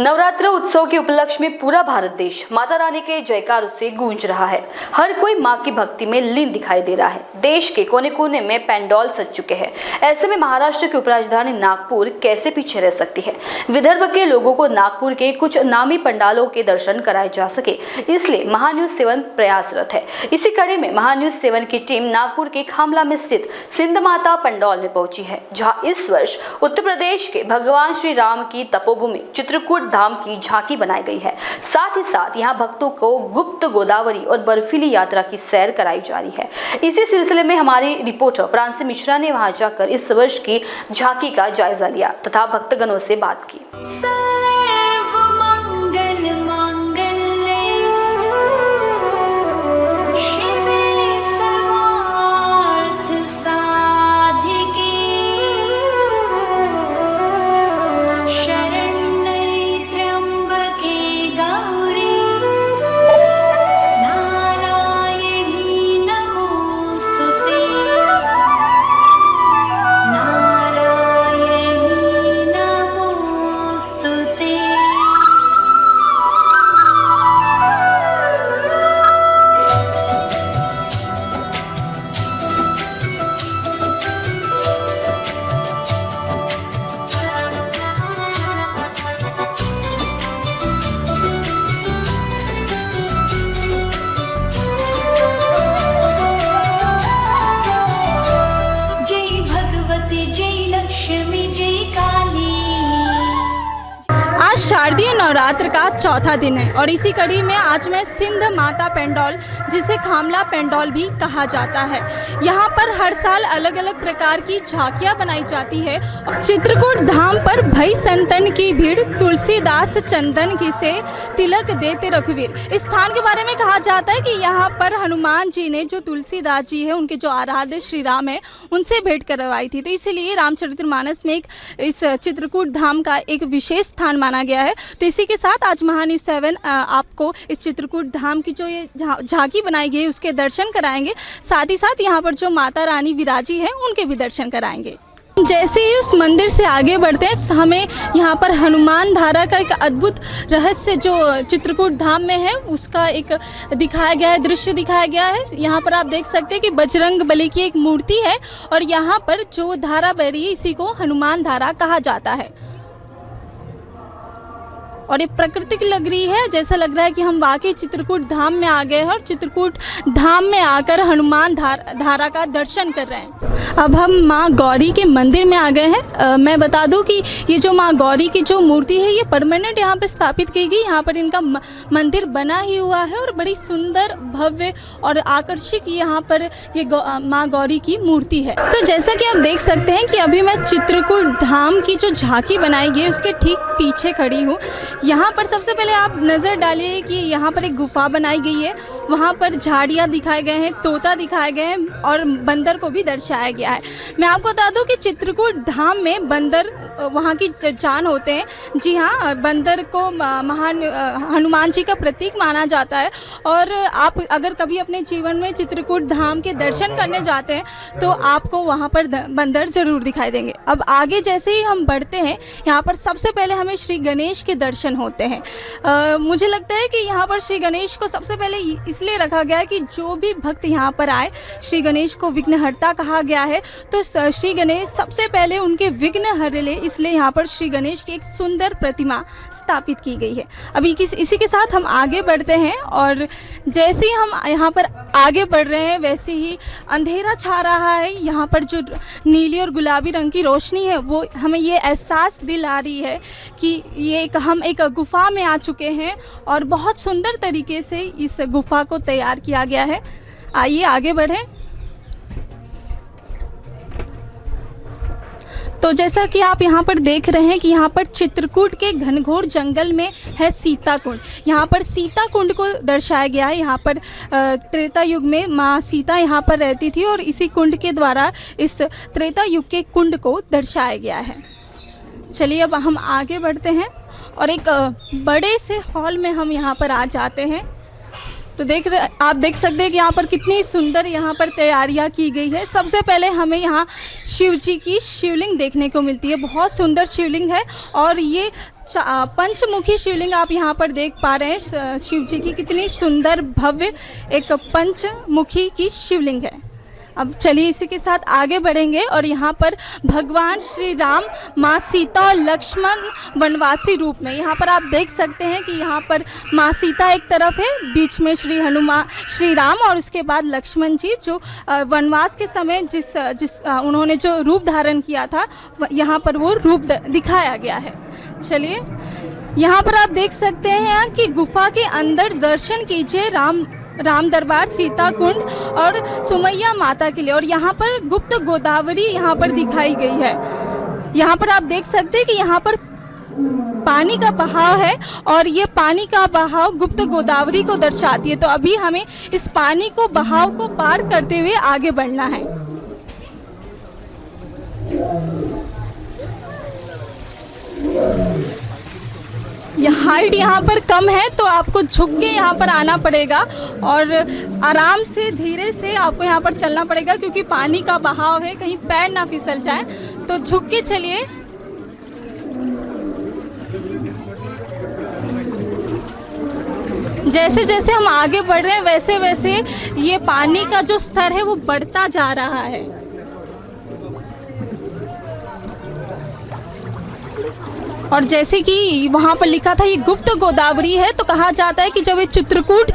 नवरात्र उत्सव के उपलक्ष्य में पूरा भारत देश माता रानी के जयकारों से गूंज रहा है। हर कोई मां की भक्ति में लीन दिखाई दे रहा है। देश के कोने कोने में पंडाल सज चुके हैं। ऐसे में महाराष्ट्र की उपराजधानी नागपुर कैसे पीछे रह सकती है। विदर्भ के लोगों को नागपुर के कुछ नामी पंडालों के दर्शन कराए जा सके, इसलिए महान्यूज 7 प्रयासरत है। इसी कड़ी में महान्यूज 7 की टीम नागपुर के खामला में स्थित सिंध माता पंडाल में पहुंची है, जहां इस वर्ष उत्तर प्रदेश के भगवान श्री राम की तपोभूमि चित्रकूट धाम की झांकी बनाई गई है। साथ ही साथ यहां भक्तों को गुप्त गोदावरी और बर्फीली यात्रा की सैर कराई जा रही है। इसी सिलसिले में हमारी रिपोर्टर प्रांसी मिश्रा ने वहां जाकर इस वर्ष की झांकी का जायजा लिया तथा भक्तगणों से बात की। शारदीय नवरात्र का चौथा दिन है और इसी कड़ी में आज मैं सिंध माता पंडाल, जिसे खामला पंडाल भी कहा जाता है, यहाँ पर हर साल अलग अलग प्रकार की झांकियाँ बनाई जाती है। चित्रकूट धाम पर भई संतन की भीड़, तुलसीदास चंदन की से तिलक देते रघुवीर। इस स्थान के बारे में कहा जाता है कि यहाँ पर हनुमान जी ने जो तुलसीदास जी है, उनके जो आराध्य श्री राम है, उनसे भेंट करवाई थी, तो इसीलिए रामचरितमानस में इस चित्रकूट धाम का एक विशेष स्थान माना गया है। तो इसी के साथ आज महान्यूज 7 आपको इस चित्रकूट धाम की जो ये झांकी बनाई गई है उसके दर्शन कराएंगे। साथ ही साथ यहाँ पर जो माता रानी विराजी है उनके भी दर्शन कराएंगे। जैसे ही उस मंदिर से आगे बढ़ते हैं, हमें यहाँ पर हनुमान धारा का एक अद्भुत रहस्य जो चित्रकूट धाम में है उसका एक दिखाया गया है, दृश्य दिखाया गया है। यहाँ पर आप देख सकते हैं कि बजरंग बली की एक मूर्ति है और यहाँ पर जो धारा बह रही है इसी को हनुमान धारा कहा जाता है। और ये प्राकृतिक लग रही है, जैसा लग रहा है कि हम वाकई चित्रकूट धाम में आ गए हैं और चित्रकूट धाम में आकर हनुमान धारा का दर्शन कर रहे हैं। अब हम माँ गौरी के मंदिर में आ गए हैं। मैं बता दूं कि ये जो माँ गौरी की जो मूर्ति है ये परमानेंट यहाँ पे स्थापित की गई। यहाँ पर इनका मंदिर बना ही हुआ है और बड़ी सुंदर, भव्य और आकर्षक यहाँ पर ये माँ गौरी की मूर्ति है। तो जैसा कि आप देख सकते हैं कि अभी मैं चित्रकूट धाम की जो झांकी बनाई गई उसके ठीक पीछे खड़ी हूँ। यहाँ पर सबसे पहले आप नज़र डालिए कि यहाँ पर एक गुफा बनाई गई है, वहाँ पर झाड़ियाँ दिखाए गए हैं, तोता दिखाए गए हैं और बंदर को भी दर्शाया गया है। मैं आपको बता दूं कि चित्रकूट धाम में बंदर वहाँ की जान होते हैं। जी हाँ, बंदर को महान हनुमान जी का प्रतीक माना जाता है और आप अगर कभी अपने जीवन में चित्रकूट धाम के दर्शन करने जाते हैं तो आपको वहाँ पर बंदर ज़रूर दिखाई देंगे। अब आगे जैसे ही हम बढ़ते हैं, यहाँ पर सबसे पहले हमें श्री गणेश के दर्शन होते हैं। मुझे लगता है कि यहाँ पर श्री गणेश को सबसे पहले इसलिए रखा गया है कि जो भी भक्त यहाँ पर आए, श्री गणेश को विघ्नहर्ता कहा गया है, तो श्री गणेश सबसे पहले उनके विघ्न हर ले, इसलिए यहाँ पर श्री गणेश की एक सुंदर प्रतिमा स्थापित की गई है। अभी इसी के साथ हम आगे बढ़ते हैं और जैसे ही हम यहाँ पर आगे बढ़ रहे हैं वैसे ही अंधेरा छा रहा है। यहाँ पर जो नीली और गुलाबी रंग की रोशनी है वो हमें ये एहसास दिला रही है कि हम एक गुफा में आ चुके हैं और बहुत सुंदर तरीके से इस गुफा को तैयार किया गया है। आइए आगे बढ़ें। तो जैसा कि आप यहाँ पर देख रहे हैं कि यहाँ पर चित्रकूट के घनघोर जंगल में है सीता कुंड। यहाँ पर सीता कुंड को दर्शाया गया है। यहाँ पर त्रेता युग में माँ सीता यहाँ पर रहती थी और इसी कुंड के द्वारा इस त्रेता युग के कुंड को दर्शाया गया है। चलिए अब हम आगे बढ़ते हैं और एक बड़े से हॉल में हम यहाँ पर आ जाते हैं। तो आप देख सकते हैं कि यहाँ पर कितनी सुंदर यहाँ पर तैयारियाँ की गई है। सबसे पहले हमें यहाँ शिव जी की शिवलिंग देखने को मिलती है। बहुत सुंदर शिवलिंग है और ये पंचमुखी शिवलिंग आप यहाँ पर देख पा रहे हैं। शिव जी की कितनी सुंदर भव्य एक पंचमुखी की शिवलिंग है। अब चलिए इसी के साथ आगे बढ़ेंगे और यहाँ पर भगवान श्री राम, माँ सीता और लक्ष्मण वनवासी रूप में यहाँ पर आप देख सकते हैं कि यहाँ पर माँ सीता एक तरफ है, बीच में श्री राम और उसके बाद लक्ष्मण जी जो वनवास के समय उन्होंने जो रूप धारण किया था यहाँ पर वो रूप दिखाया गया है। चलिए यहाँ पर आप देख सकते हैं कि गुफा के अंदर दर्शन कीजिए राम दरबार, सीता कुंड और सुमैया माता के लिए। और यहाँ पर गुप्त गोदावरी यहाँ पर दिखाई गई है। यहाँ पर आप देख सकते हैं कि यहाँ पर पानी का बहाव है और ये पानी का बहाव गुप्त गोदावरी को दर्शाती है। तो अभी हमें इस पानी को बहाव को पार करते हुए आगे बढ़ना है। हाइट यहाँ पर कम है तो आपको झुक के यहाँ पर आना पड़ेगा और आराम से धीरे से आपको यहाँ पर चलना पड़ेगा क्योंकि पानी का बहाव है, कहीं पैर ना फिसल जाए। तो झुक के चलिए। जैसे जैसे हम आगे बढ़ रहे हैं वैसे वैसे ये पानी का जो स्तर है वो बढ़ता जा रहा है। और जैसे कि वहाँ पर लिखा था ये गुप्त गोदावरी है, तो कहा जाता है कि जब ये चित्रकूट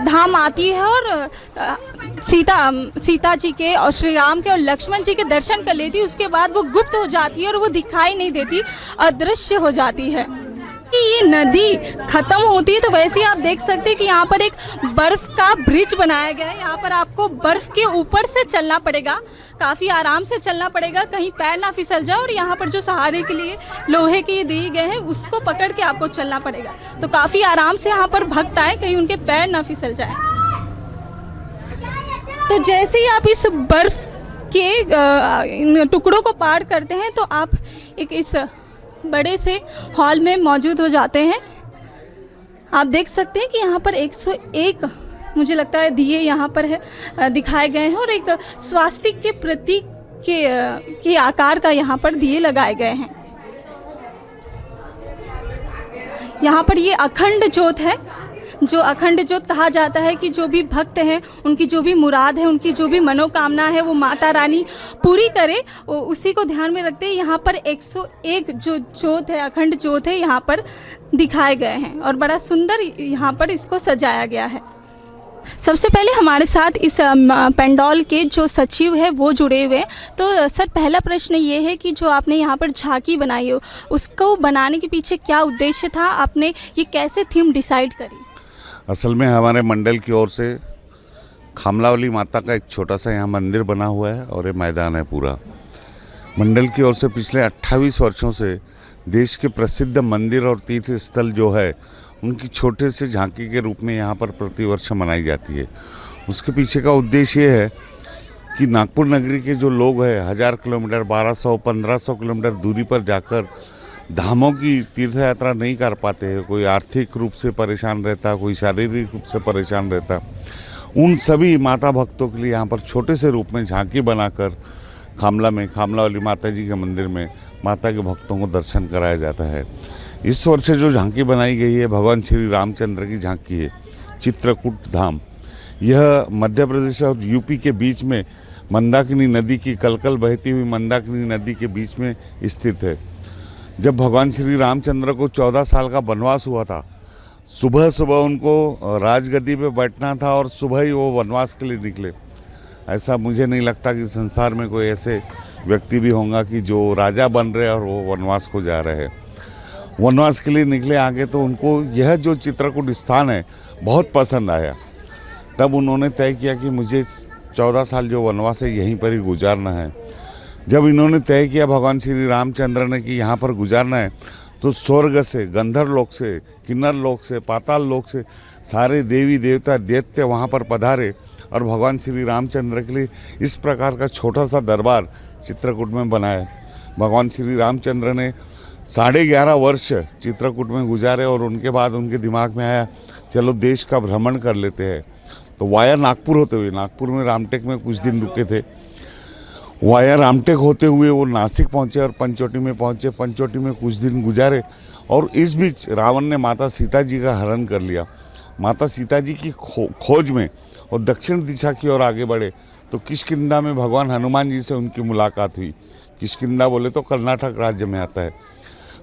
धाम आती है और सीता जी के और श्री राम के और लक्ष्मण जी के दर्शन कर लेती है, उसके बाद वो गुप्त हो जाती है और वो दिखाई नहीं देती, अदृश्य हो जाती है। कि ये नदी ख़त्म होती है तो वैसे ही आप देख सकते हैं कि यहाँ पर एक बर्फ़ का ब्रिज बनाया गया है। यहाँ पर आपको बर्फ़ के ऊपर से चलना पड़ेगा, काफ़ी आराम से चलना पड़ेगा, कहीं पैर ना फिसल जाए। और यहाँ पर जो सहारे के लिए लोहे के दिए गए हैं उसको पकड़ के आपको चलना पड़ेगा। तो काफ़ी आराम से यहाँ पर भक्त आए, कहीं उनके पैर ना फिसल जाए। तो जैसे ही आप इस बर्फ़ के टुकड़ों को पार करते हैं तो आप एक इस बड़े से हॉल में मौजूद हो जाते हैं। आप देख सकते हैं कि यहाँ पर 101 मुझे लगता है दिए यहाँ पर है दिखाए गए हैं और एक स्वास्तिक के प्रतीक के आकार का यहाँ पर दिए लगाए गए हैं। यहाँ पर ये अखंड ज्योत है, जो अखंड ज्योत कहा जाता है कि जो भी भक्त हैं उनकी जो भी मुराद है, उनकी जो भी मनोकामना है वो माता रानी पूरी करे, उसी को ध्यान में रखते हैं यहाँ पर 101 जो ज्योत है, अखंड ज्योत है, यहाँ पर दिखाए गए हैं और बड़ा सुंदर यहाँ पर इसको सजाया गया है। सबसे पहले हमारे साथ इस पेंडॉल के जो सचिव है वो जुड़े हुए हैं। तो सर, पहला प्रश्न ये है कि जो आपने यहाँ पर झांकी बनाई हो उसको बनाने के पीछे क्या उद्देश्य था, आपने ये कैसे थीम डिसाइड करी? असल में हमारे मंडल की ओर से खामलावली माता का एक छोटा सा यहाँ मंदिर बना हुआ है और ये मैदान है पूरा। मंडल की ओर से पिछले 28 वर्षों से देश के प्रसिद्ध मंदिर और तीर्थ स्थल जो है उनकी छोटे से झांकी के रूप में यहाँ पर प्रतिवर्ष मनाई जाती है। उसके पीछे का उद्देश्य ये है कि नागपुर नगरी के जो लोग हैं 1000 किलोमीटर, 1200-1500 किलोमीटर दूरी पर जाकर धामों की तीर्थ यात्रा नहीं कर पाते हैं, कोई आर्थिक रूप से परेशान रहता, कोई शारीरिक रूप से परेशान रहता, उन सभी माता भक्तों के लिए यहाँ पर छोटे से रूप में झांकी बनाकर खामला में खामलावाली माता जी के मंदिर में माता के भक्तों को दर्शन कराया जाता है। इस वर्ष जो झांकी बनाई गई है भगवान श्री रामचंद्र की झांकी है, चित्रकूट धाम। यह मध्य प्रदेश और यूपी के बीच में मंदाकिनी नदी की कलकल बहती हुई मंदाकिनी नदी के बीच में स्थित है। जब भगवान श्री रामचंद्र को 14 साल का वनवास हुआ था, सुबह सुबह उनको राजगद्दी पे बैठना था और सुबह ही वो वनवास के लिए निकले। ऐसा मुझे नहीं लगता कि संसार में कोई ऐसे व्यक्ति भी होंगे कि जो राजा बन रहे और वो वनवास को जा रहे हैं। वनवास के लिए निकले आगे तो उनको यह जो चित्रकूट स्थान है बहुत पसंद आया। तब उन्होंने तय किया कि मुझे 14 साल जो वनवास है यहीं पर ही गुजारना है। जब इन्होंने तय किया भगवान श्री रामचंद्र ने कि यहाँ पर गुजारना है, तो स्वर्ग से, गंधर्व लोक से, किन्नर लोक से, पाताल लोक से सारे देवी देवता दैत्य वहाँ पर पधारे और भगवान श्री रामचंद्र के लिए इस प्रकार का छोटा सा दरबार चित्रकूट में बनाया। भगवान श्री रामचंद्र ने 11.5 वर्ष चित्रकूट में गुजारे और उनके बाद उनके दिमाग में आया चलो देश का भ्रमण कर लेते हैं। तो वाया नागपुर होते हुए, नागपुर में रामटेक में कुछ दिन रुके थे, वाया रामटेक होते हुए वो नासिक पहुँचे और पंचवटी में पहुँचे, पंचवटी में कुछ दिन गुजारे और इस बीच रावण ने माता सीता जी का हरण कर लिया। माता सीता जी की खोज में और दक्षिण दिशा की ओर आगे बढ़े तो किष्किंधा में भगवान हनुमान जी से उनकी मुलाकात हुई। किष्किंधा बोले तो कर्नाटक राज्य में आता है।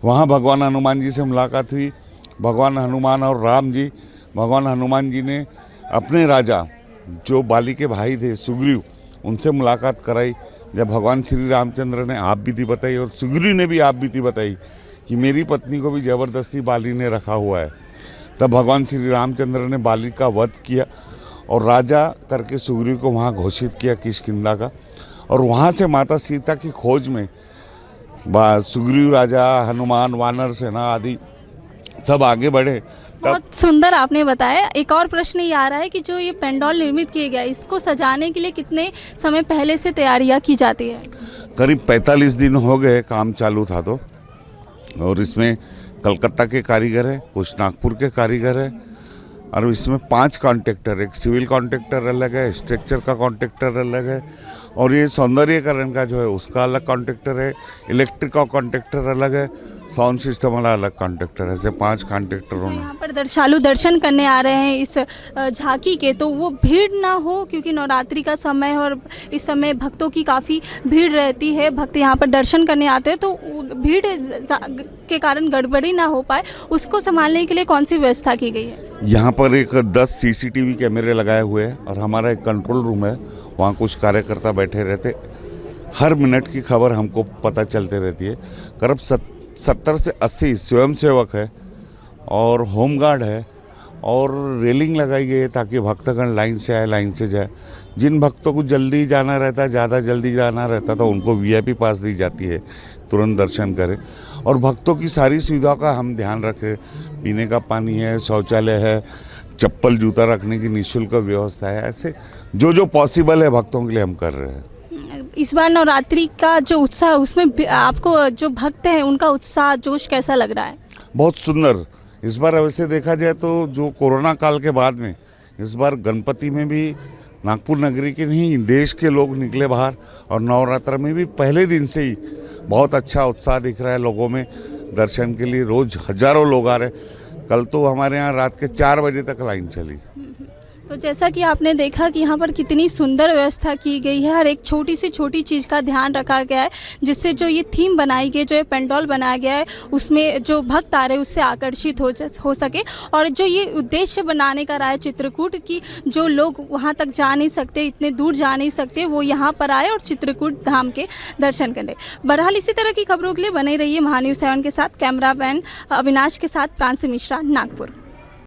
वहाँ भगवान हनुमान जी से मुलाकात हुई। भगवान हनुमान और राम जी, भगवान हनुमान जी ने अपने राजा जो बाली के भाई थे सुग्रीव, उनसे मुलाकात कराई। जब भगवान श्री रामचंद्र ने आप बीती बताई और सुग्रीव ने भी आप बीती बताई कि मेरी पत्नी को भी ज़बरदस्ती बाली ने रखा हुआ है, तब भगवान श्री रामचंद्र ने बाली का वध किया और राजा करके सुग्रीव को वहाँ घोषित किया किष्किंधा का। और वहाँ से माता सीता की खोज में सुग्रीव राजा, हनुमान, वानर सेना आदि सब आगे बढ़े। बहुत सुंदर आपने बताया। एक और प्रश्न ये आ रहा है कि जो ये पेंडोल निर्मित किए गया, इसको सजाने के लिए कितने समय पहले से तैयारियां की जाती है? करीब 45 दिन हो गए काम चालू था तो, और इसमें कलकत्ता के कारीगर है, कुछ नागपुर के कारीगर है और इसमें 5 कॉन्ट्रैक्टर, एक सिविल कॉन्ट्रैक्टर अलग है, स्ट्रक्चर का कॉन्ट्रैक्टर अलग है और ये सौंदर्यकरण का जो है उसका अलग कॉन्ट्रैक्टर है, इलेक्ट्रिक का कॉन्ट्रैक्टर अलग है, साउंड सिस्टम वाला अलग कॉन्ट्रैक्टर है। ऐसे 5 कॉन्ट्रैक्टरों ने यहाँ पर दर्शनालु दर्शन करने आ रहे हैं इस झांकी के, तो वो भीड़ ना हो क्योंकि नवरात्रि का समय है और इस समय भक्तों की काफ़ी भीड़ रहती है। भक्त यहाँ पर दर्शन करने आते हैं तो भीड़ के कारण गड़बड़ी ना हो पाए, उसको संभालने के लिए कौन सी व्यवस्था की गई है? यहाँ पर एक 10 CCTV कैमरे लगाए हुए हैं और हमारा एक कंट्रोल रूम है, वहाँ कुछ कार्यकर्ता बैठे रहते, हर मिनट की खबर हमको पता चलते रहती है। करीब 70 से 80 स्वयंसेवक है और होमगार्ड है और रेलिंग लगाई गई है ताकि भक्तगण लाइन से आए, लाइन से जाए। जिन भक्तों को जल्दी जाना रहता है, ज़्यादा जल्दी जाना रहता तो उनको VIP पास दी जाती है, तुरंत दर्शन करें। और भक्तों की सारी सुविधाओं का हम ध्यान रखें, पीने का पानी है, शौचालय है, चप्पल जूता रखने की निःशुल्क व्यवस्था है। ऐसे जो जो पॉसिबल है भक्तों के लिए हम कर रहे हैं। इस बार नवरात्रि का जो उत्साह, उसमें आपको जो भक्त हैं उनका उत्साह, जोश कैसा लग रहा है? बहुत सुंदर। इस बार वैसे देखा जाए तो जो कोरोना काल के बाद में इस बार गणपति में भी नागपुर नगरी के नहीं देश के लोग निकले बाहर और नवरात्र में भी पहले दिन से ही बहुत अच्छा उत्साह दिख रहा है लोगों में। दर्शन के लिए रोज़ हज़ारों लोग आ रहे। कल तो हमारे यहाँ रात के 4 बजे तक लाइन चली। तो जैसा कि आपने देखा कि यहाँ पर कितनी सुंदर व्यवस्था की गई है, हर एक छोटी से छोटी चीज़ का ध्यान रखा गया है, जिससे जो ये थीम बनाई गई है, जो ये पेंडोल बनाया गया है, उसमें जो भक्त आ रहे हैं उससे आकर्षित हो सके। और जो ये उद्देश्य बनाने का रहा है चित्रकूट की, जो लोग वहाँ तक जा नहीं सकते, इतने दूर जा नहीं सकते, वो यहाँ पर आए और चित्रकूट धाम के दर्शन करें। बहरहाल इसी तरह की खबरों के लिए बने रहिए महान्यूज़ 7 के साथ। कैमरामैन अविनाश के साथ प्रांशु मिश्रा, नागपुर।